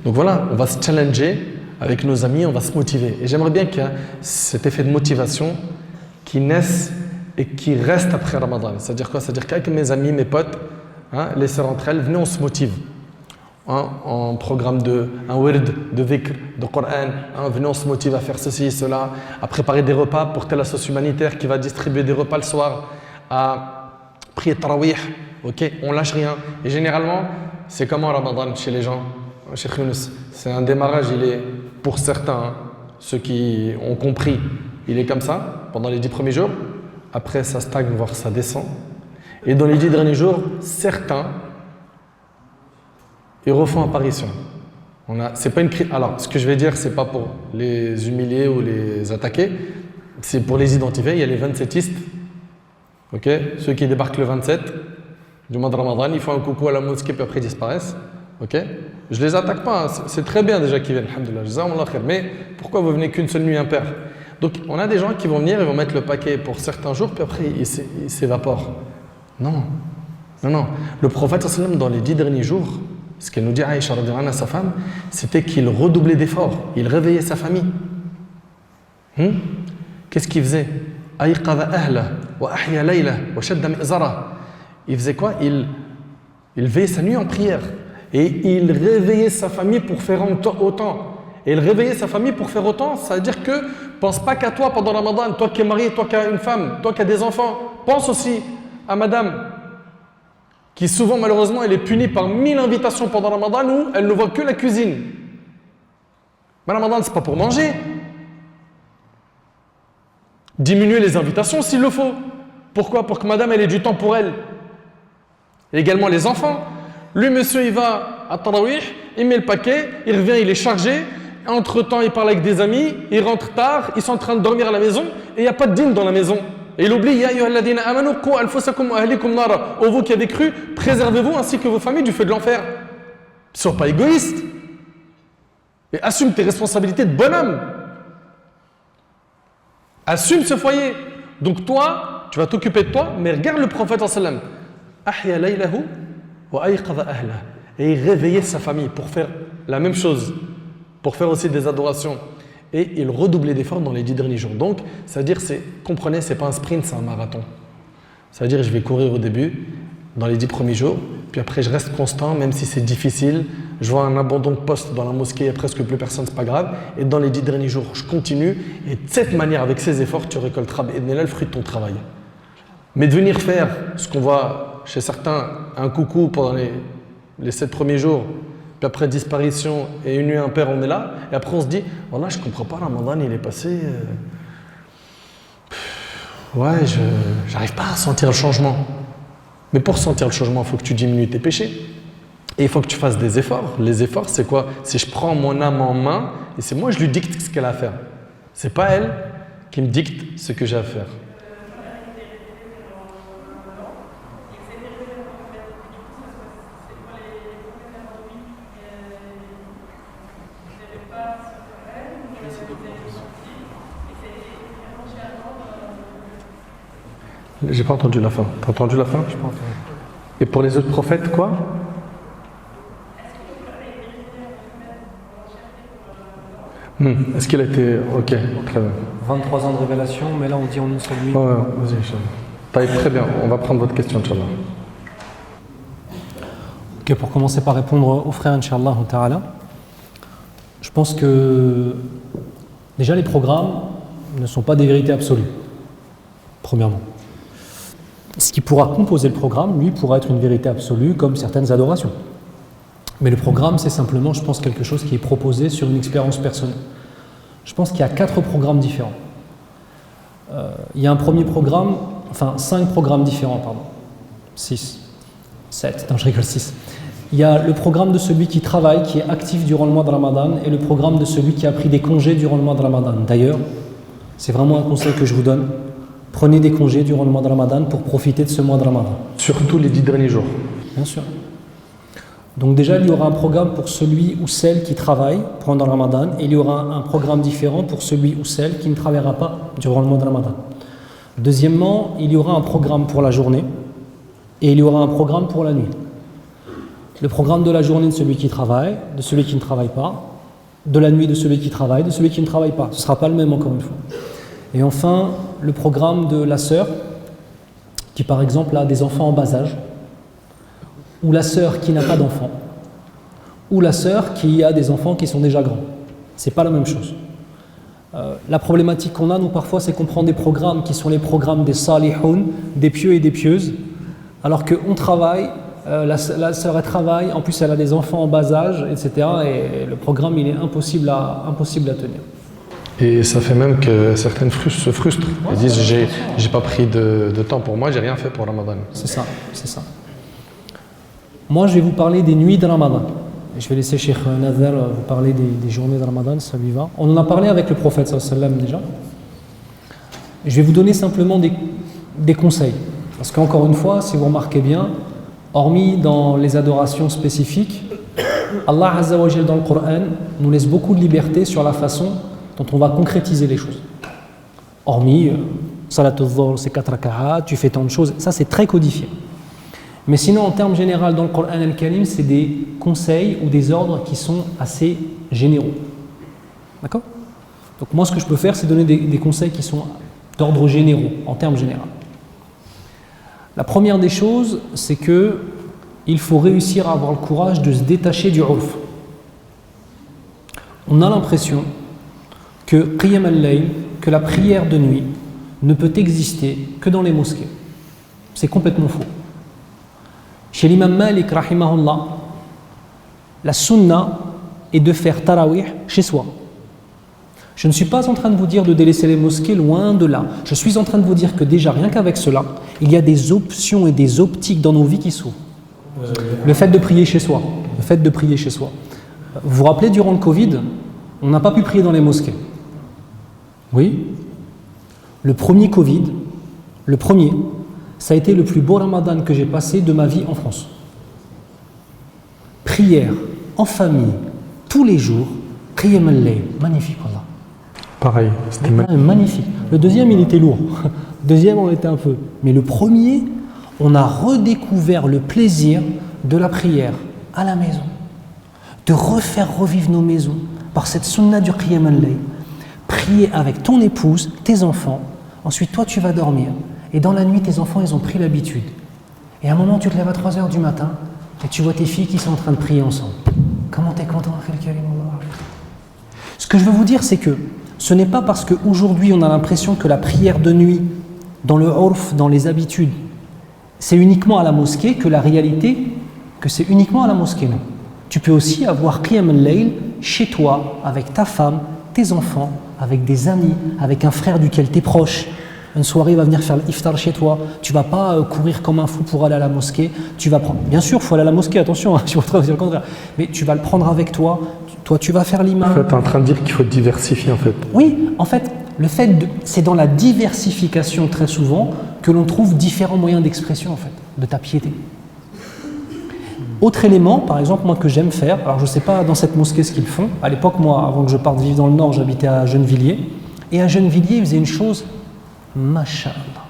Donc voilà, on va se challenger avec nos amis, on va se motiver. Et j'aimerais bien qu'il y ait cet effet de motivation qui naisse et qui reste après Ramadan. C'est-à-dire quoi? C'est-à-dire qu'avec mes amis, mes potes, les sœurs entre elles, venez, on se motive. En programme un wird de dhikr, de Coran, venez, on se motive à faire ceci et cela, à préparer des repas pour telle association humanitaire qui va distribuer des repas le soir, à prier Tarawih, ok, on lâche rien. Et généralement, c'est comment Ramadan chez les gens? Cheikh Younous, c'est un démarrage, il est pour certains, ceux qui ont compris, il est comme ça pendant les 10 premiers jours, après ça stagne, voire ça descend. Et dans les 10 derniers jours, certains, ils refont apparition. C'est pas une crise. Alors, ce que je vais dire, c'est pas pour les humilier ou les attaquer, c'est pour les identifier. Il y a les 27istes, ok, ceux qui débarquent le 27 du mois de Ramadan, ils font un coucou à la mosquée puis après ils disparaissent, ok. Je les attaque pas, c'est très bien déjà qu'ils viennent, alhamdoulilah, jazakumullah khair. Mais pourquoi vous venez qu'une seule nuit impaire? Donc, on a des gens qui vont venir, ils vont mettre le paquet pour certains jours, puis après ils s'évaporent. Non. Le prophète sallallahu alayhi wa sallam, dans les 10 derniers jours, ce qu'elle nous dit Aïcha radhiyallahu anha, sa femme, c'était qu'il redoublait d'efforts, il réveillait sa famille. Qu'est-ce qu'il faisait? Ayqadha ahla wa ahya layla wa shadda mi'zara. Il faisait quoi? Il veillait sa nuit en prière et il réveillait sa famille pour faire autant. Et il réveillait sa famille pour faire autant, ça veut dire que pense pas qu'à toi pendant Ramadan, toi qui es marié, toi qui as une femme, toi qui as des enfants, pense aussi à madame qui souvent malheureusement elle est punie par 1000 invitations pendant Ramadan où elle ne voit que la cuisine. Mais Ramadan c'est pas pour manger. Diminuer les invitations s'il le faut. Pourquoi? Pour que madame elle ait du temps pour elle. Et également les enfants. Lui monsieur il va à Tarawih, il met le paquet, il revient, il est chargé. Entre temps il parle avec des amis, il rentre tard, ils sont en train de dormir à la maison et il n'y a pas de dîne dans la maison. Et il oublie, Ya ayyuhalladhina amanu qu anfusakum wa ahlikum nara. Ô vous qui avez cru, préservez-vous ainsi que vos familles du feu de l'enfer. Ne sois pas égoïste. Et assume tes responsabilités de bonhomme. Assume ce foyer. Donc toi, tu vas t'occuper de toi, mais regarde le prophète sallam. Ahya laylahu wa ayqadha ahla. Et il réveillait sa famille pour faire la même chose, pour faire aussi des adorations. Et il redoublait d'efforts dans les 10 derniers jours. Donc, c'est-à-dire, comprenez, c'est pas un sprint, c'est un marathon. C'est-à-dire, je vais courir au début, dans les 10 premiers jours, puis après, je reste constant, même si c'est difficile. Je vois un abandon de poste dans la mosquée, il n'y a presque plus personne, c'est pas grave. Et dans les 10 derniers jours, je continue. Et de cette manière, avec ces efforts, tu récolteras le fruit de ton travail. Mais de venir faire ce qu'on voit chez certains, un coucou pendant les 7 premiers jours, puis après disparition et une nuit impaire, on est là. Et après, on se dit, voilà, je comprends pas, Ramadan, il est passé. Ouais, j'arrive pas à sentir le changement. Mais pour sentir le changement, il faut que tu diminues tes péchés. Et il faut que tu fasses des efforts. Les efforts, c'est quoi? C'est je prends mon âme en main et c'est moi, je lui dicte ce qu'elle a à faire. C'est pas elle qui me dicte ce que j'ai à faire. J'ai pas entendu la fin. T'as entendu la fin? Je pense. Et pour les autres prophètes, quoi? Est-ce qu'il a été... Ok, très bien. 23 ans de révélation, mais là on dit en une seule nuit. Ouais, vas-y, Inch'Allah. Très bien, on va prendre votre question, Inch'Allah. Ok, pour commencer par répondre aux frères, Inch'Allah ta'ala, je pense que déjà les programmes ne sont pas des vérités absolues, premièrement. Ce qui pourra composer le programme, lui, pourra être une vérité absolue, comme certaines adorations. Mais le programme, c'est simplement, je pense, quelque chose qui est proposé sur une expérience personnelle. Je pense qu'il y a 4 programmes différents. Il y a un premier programme, enfin 5 programmes différents, pardon. 6, 7, non je rigole, 6. Il y a le programme de celui qui travaille, qui est actif durant le mois de Ramadan, et le programme de celui qui a pris des congés durant le mois de Ramadan. D'ailleurs, c'est vraiment un conseil que je vous donne. Prenez des congés durant le mois de Ramadan pour profiter de ce mois de Ramadan. Surtout les 10 derniers jours. Bien sûr. Donc déjà, il y aura un programme pour celui ou celle qui travaille pendant le Ramadan, et il y aura un programme différent pour celui ou celle qui ne travaillera pas durant le mois de Ramadan. Deuxièmement, il y aura un programme pour la journée, et il y aura un programme pour la nuit. Le programme de la journée de celui qui travaille, de celui qui ne travaille pas, de la nuit de celui qui travaille, de celui qui ne travaille pas. Ce ne sera pas le même encore une fois. Et enfin, le programme de la sœur, qui par exemple a des enfants en bas âge, ou la sœur qui n'a pas d'enfants, ou la sœur qui a des enfants qui sont déjà grands. Ce n'est pas la même chose. La problématique qu'on a, nous, parfois, c'est qu'on prend des programmes qui sont les programmes des salihoun, des pieux et des pieuses, alors qu'on travaille, la sœur elle travaille, en plus elle a des enfants en bas âge, etc. Et le programme il est impossible à tenir. Et ça fait même que certaines se frustrent. Ils disent j'ai pas pris de temps pour moi, j'ai rien fait pour Ramadan. C'est ça, c'est ça. Moi je vais vous parler des nuits de Ramadan. Je vais laisser Cheikh Nazer vous parler des journées de Ramadan, ça lui va. On en a parlé avec le prophète sallallahu alayhi wa sallam déjà. Je vais vous donner simplement des conseils. Parce qu'encore une fois, si vous remarquez bien, hormis dans les adorations spécifiques, Allah Azza wa Jal dans le Coran nous laisse beaucoup de liberté sur la façon dont on va concrétiser les choses. Hormis Salatul Dhuhr, c'est 4 raka'at, tu fais tant de choses, ça c'est très codifié. Mais sinon, en termes généraux, dans le Coran al-Karim, c'est des conseils ou des ordres qui sont assez généraux. D'accord? Donc moi, ce que je peux faire, c'est donner des conseils qui sont d'ordre généraux, en termes généraux. La première des choses, c'est que il faut réussir à avoir le courage de se détacher du urf. On a l'impression que Qiyam al-Layl, que la prière de nuit, ne peut exister que dans les mosquées. C'est complètement faux. Chez l'imam Malik, rahimahullah, la sunna est de faire tarawih chez soi. Je ne suis pas en train de vous dire de délaisser les mosquées, loin de là. Je suis en train de vous dire que déjà, rien qu'avec cela, il y a des options et des optiques dans nos vies qui s'ouvrent. Le fait de prier chez soi. Le fait de prier chez soi. Vous vous rappelez, durant le Covid, on n'a pas pu prier dans les mosquées. Oui. Le premier Covid, ça a été le plus beau Ramadan que j'ai passé de ma vie en France. Prière en famille, tous les jours, Qiyam al-Layl, magnifique Allah. Pareil, c'était magnifique. Le deuxième, il était lourd. Le deuxième, on était un peu. Mais le premier, on a redécouvert le plaisir de la prière à la maison. De refaire revivre nos maisons par cette sunna du Qiyam al-Layl. Prier avec ton épouse, tes enfants. Ensuite, toi, tu vas dormir. Et dans la nuit, tes enfants, ils ont pris l'habitude. Et à un moment, tu te lèves à 3h du matin et tu vois tes filles qui sont en train de prier ensemble. Comment t'es content, Ce que je veux vous dire, c'est que ce n'est pas parce qu'aujourd'hui on a l'impression que la prière de nuit, dans le urf, dans les habitudes, c'est uniquement à la mosquée, que la réalité, que c'est uniquement à la mosquée. Non. Tu peux aussi avoir Qiyam al-Layl chez toi, avec ta femme, tes enfants, avec des amis, avec un frère duquel tu es proche. Une soirée, il va venir faire l'iftar chez toi. Tu ne vas pas courir comme un fou pour aller à la mosquée. Tu vas prendre. Bien sûr, il faut aller à la mosquée, attention, je suis en train de dire le contraire. Mais tu vas le prendre avec toi. Toi, tu vas faire l'imam. En fait, tu es en train de dire qu'il faut diversifier, en fait. Oui, en fait, c'est dans la diversification très souvent que l'on trouve différents moyens d'expression, en fait, de ta piété. Autre élément, par exemple, moi, que j'aime faire, alors je ne sais pas dans cette mosquée ce qu'ils font. À l'époque, moi, avant que je parte vivre dans le Nord, j'habitais à Gennevilliers. Et à Gennevilliers, ils faisaient une chose, Masha'Allah.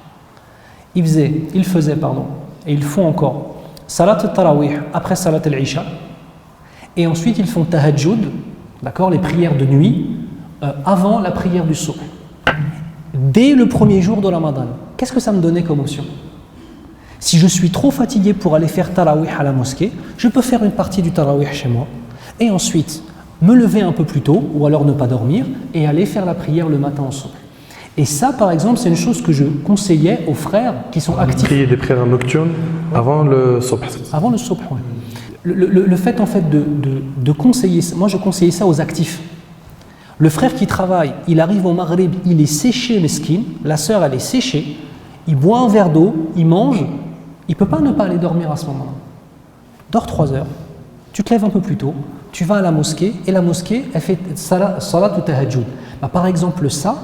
Ils faisaient, et ils font encore, Salat al-Tarawih après Salat al-Isha. Et ensuite, ils font tahajjud, d'accord, les prières de nuit, avant la prière du soubh. Dès le premier jour de Ramadan. Qu'est-ce que ça me donnait comme option? Si je suis trop fatigué pour aller faire tarawih à la mosquée, je peux faire une partie du tarawih chez moi. Et ensuite, me lever un peu plus tôt, ou alors ne pas dormir, et aller faire la prière le matin au soubh. Et ça, par exemple, c'est une chose que je conseillais aux frères qui sont actifs. Prier des prières nocturnes avant le soubh. Avant le soubh, oui. le fait en fait de conseiller, moi je conseillais ça aux actifs. Le frère qui travaille, il arrive au Maghreb, il est séché, mesquine, la sœur elle est séchée, il boit un verre d'eau, il mange, il ne peut pas ne pas aller dormir à ce moment-là. Dors 3 heures, tu te lèves un peu plus tôt, tu vas à la mosquée, et la mosquée, elle fait salat ou tahajjud. Par exemple, ça,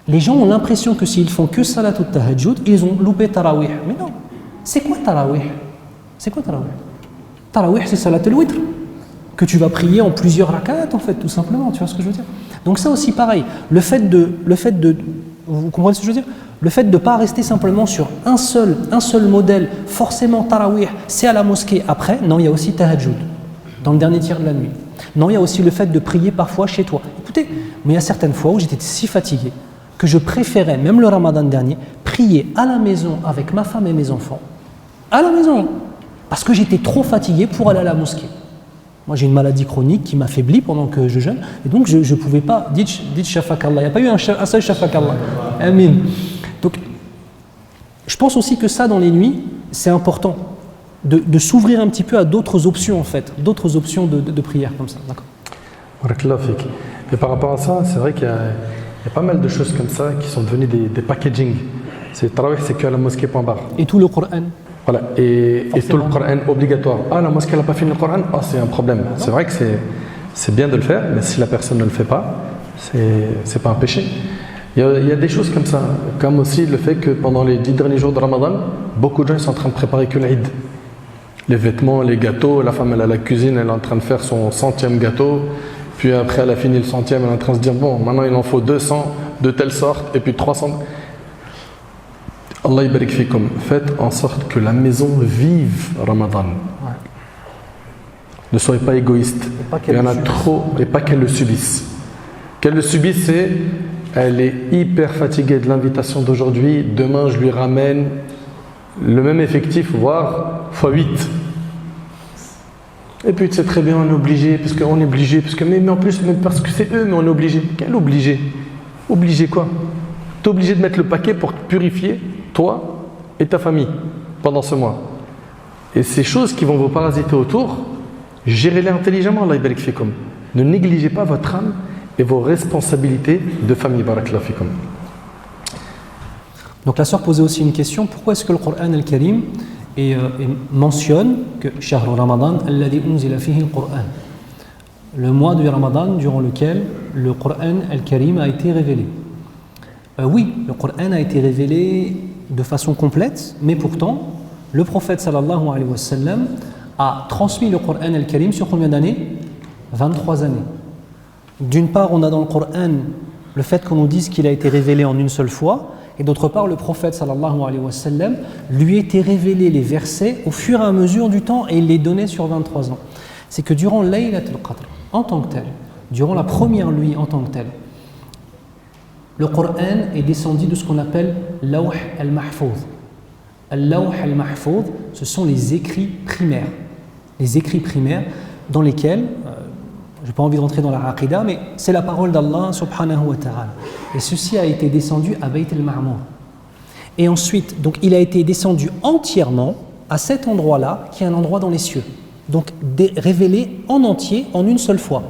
les gens ont l'impression que s'ils font que salat ou tahajjud, ils ont loupé tarawih. Mais non, c'est quoi tarawih? C'est quoi tarawih? Tarawih, c'est salat al-witr, que tu vas prier en plusieurs rak'at, en fait, tout simplement, tu vois ce que je veux dire? Donc ça aussi, pareil, le fait de vous comprenez ce que je veux dire? Le fait de ne pas rester simplement sur un seul modèle, forcément tarawih, c'est à la mosquée après. Non, il y a aussi tahajjud, dans le dernier tiers de la nuit. Non, il y a aussi le fait de prier parfois chez toi. Écoutez, mais il y a certaines fois où j'étais si fatigué que je préférais, même le ramadan dernier, prier à la maison avec ma femme et mes enfants. À la maison, parce que j'étais trop fatigué pour aller à la mosquée. Moi, j'ai une maladie chronique qui m'affaiblit pendant que je jeûne, et donc je ne pouvais pas. Dites shafakallah. Il n'y a pas eu un seul shafakallah. Amin. Donc, je pense aussi que ça, dans les nuits, c'est important de s'ouvrir un petit peu à d'autres options, en fait, d'autres options de prière comme ça. D'accord. Barakallahu fik. Et par rapport à ça, c'est vrai qu'il y a pas mal de choses comme ça qui sont devenues des packaging. C'est tarawih, c'est que à la mosquée, point barre. Et tout le Coran. Voilà, et tout le Coran obligatoire. Ah, la mosquée n'a pas fini le Coran, ah, c'est un problème. C'est vrai que c'est bien de le faire, mais si la personne ne le fait pas, c'est pas un péché. Il y a des choses comme ça, comme aussi le fait que pendant les 10 derniers jours de Ramadan, beaucoup de gens sont en train de préparer que l'Eid. Les vêtements, les gâteaux, la femme elle est à la cuisine, elle est en train de faire son 100e gâteau, puis après elle a fini le 100e, elle est en train de se dire bon, maintenant il en faut 200 de telle sorte, et puis 300. Allah barik fikum. Faites en sorte que la maison vive Ramadan. Ouais. Ne soyez pas égoïste. Il y en a trop, et pas qu'elle le subisse. Qu'elle le subisse, c'est elle est hyper fatiguée de l'invitation d'aujourd'hui. Demain, je lui ramène le même effectif, voire x8. Et puis, c'est très bien, on est obligé, parce qu'on est obligé, parce que, mais en plus, même parce que c'est eux, mais on est obligé. Quel obligé? Obligé quoi? Tu es obligé de mettre le paquet pour te purifier, toi et ta famille, pendant ce mois. Et ces choses qui vont vous parasiter autour, gérez-les intelligemment, Allah barik fikum. Ne négligez pas votre âme et vos responsabilités de famille, barakallahu fikum. Donc la sœur posait aussi une question, pourquoi est-ce que le Coran al-Karim mentionne que Shahr Ramadan alladhi unzila fihi al-Qur'an, le mois du Ramadan durant lequel le Coran al-Karim a été révélé. Oui, le Coran a été révélé de façon complète, mais pourtant le prophète sallallahu alayhi wa sallam a transmis le Coran al-Karim sur combien d'années? 23 années. D'une part, on a dans le Coran le fait qu'on nous dise qu'il a été révélé en une seule fois, et d'autre part, le prophète sallallahu alayhi wa sallam lui était révélé les versets au fur et à mesure du temps et il les donnait sur 23 ans. C'est que durant Laylatul Qadr, en tant que tel, durant la première nuit en tant que tel, le Coran est descendu de ce qu'on appelle Lawh al-Mahfouz. Al-Lawh al-Mahfouz, ce sont les écrits primaires. Les écrits primaires dans lesquels, je n'ai pas envie de rentrer dans la aqidah, mais c'est la parole d'Allah subhanahu wa ta'ala. Et ceci a été descendu à Bayt al-Ma'mour. Et ensuite, donc il a été descendu entièrement à cet endroit-là, qui est un endroit dans les cieux. Donc révélé en entier, en une seule fois.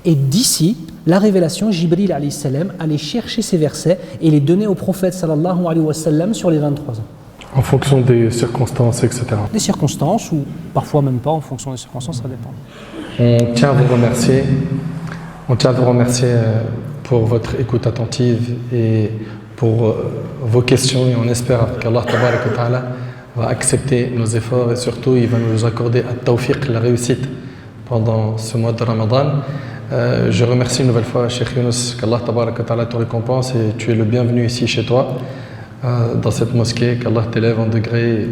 Et d'ici, la révélation, Jibril alayhi salam allait chercher ces versets et les donner au prophète sallallahu alayhi wa sallam sur les 23 ans. En fonction des circonstances, etc. Des circonstances, ou parfois même pas, en fonction des circonstances, ça dépend. On tient à vous remercier. On tient à vous remercier pour votre écoute attentive et pour vos questions. Et on espère qu'Allah tabarak wa ta'ala va accepter nos efforts et surtout il va nous accorder at-tawfiq, la réussite pendant ce mois de Ramadan. Je remercie une nouvelle fois Cheikh Younous, qu'Allah tabarak wa ta'ala te récompense et tu es le bienvenu ici chez toi, dans cette mosquée, qu'Allah t'élève en degré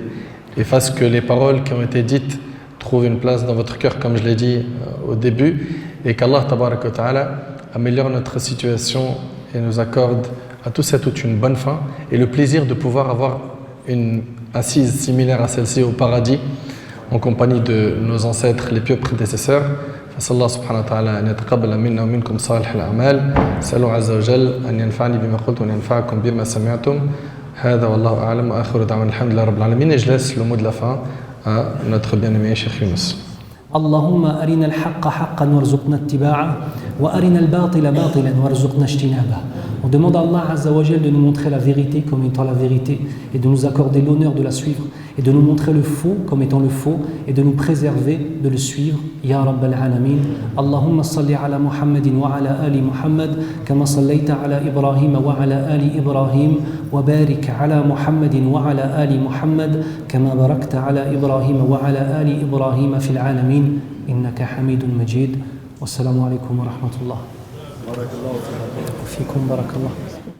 et fasse que les paroles qui ont été dites trouvent une place dans votre cœur, comme je l'ai dit au début, et qu'Allah tabarak wa ta'ala améliore notre situation et nous accorde à tous et à toutes une bonne fin et le plaisir de pouvoir avoir une assise similaire à celle-ci au paradis en compagnie de nos ancêtres, les pieux prédécesseurs. فصلى الله سبحانه وتعالى أن يتقبل منا ومنكم صالح الأعمال. سألوا عز وجل أن ينفعني بما قلت وأن ينفعكم بما سمعتم. هذا والله أعلم وآخر دعوانا الحمد لله رب العالمين. Et je laisse le mot de la fin à notre bien-aimé Cheikh Yunus. اللهم أرنا الحق حقا وارزقنا اتباعه وأرنا الباطل باطلا وارزقنا اجتنابه. On demande à Allah Azza wa Jal de nous montrer la vérité comme étant la vérité et de nous accorder l'honneur de la suivre et de nous montrer le faux comme étant le faux et de nous préserver de le suivre. Ya Rabbal Alamin. Allahumma salli ala Muhammadin wa ala ali Muhammad kama sallaita ala Ibrahim wa ala ali Ibrahim wa barik ala Muhammadin wa ala ali Muhammad kama barakta ala Ibrahim wa ala ali Ibrahim fil alamin innaka hamidun majid. Wassalamu alaikum wa rahmatullah. بارك الله فيك. وفيكم بارك الله.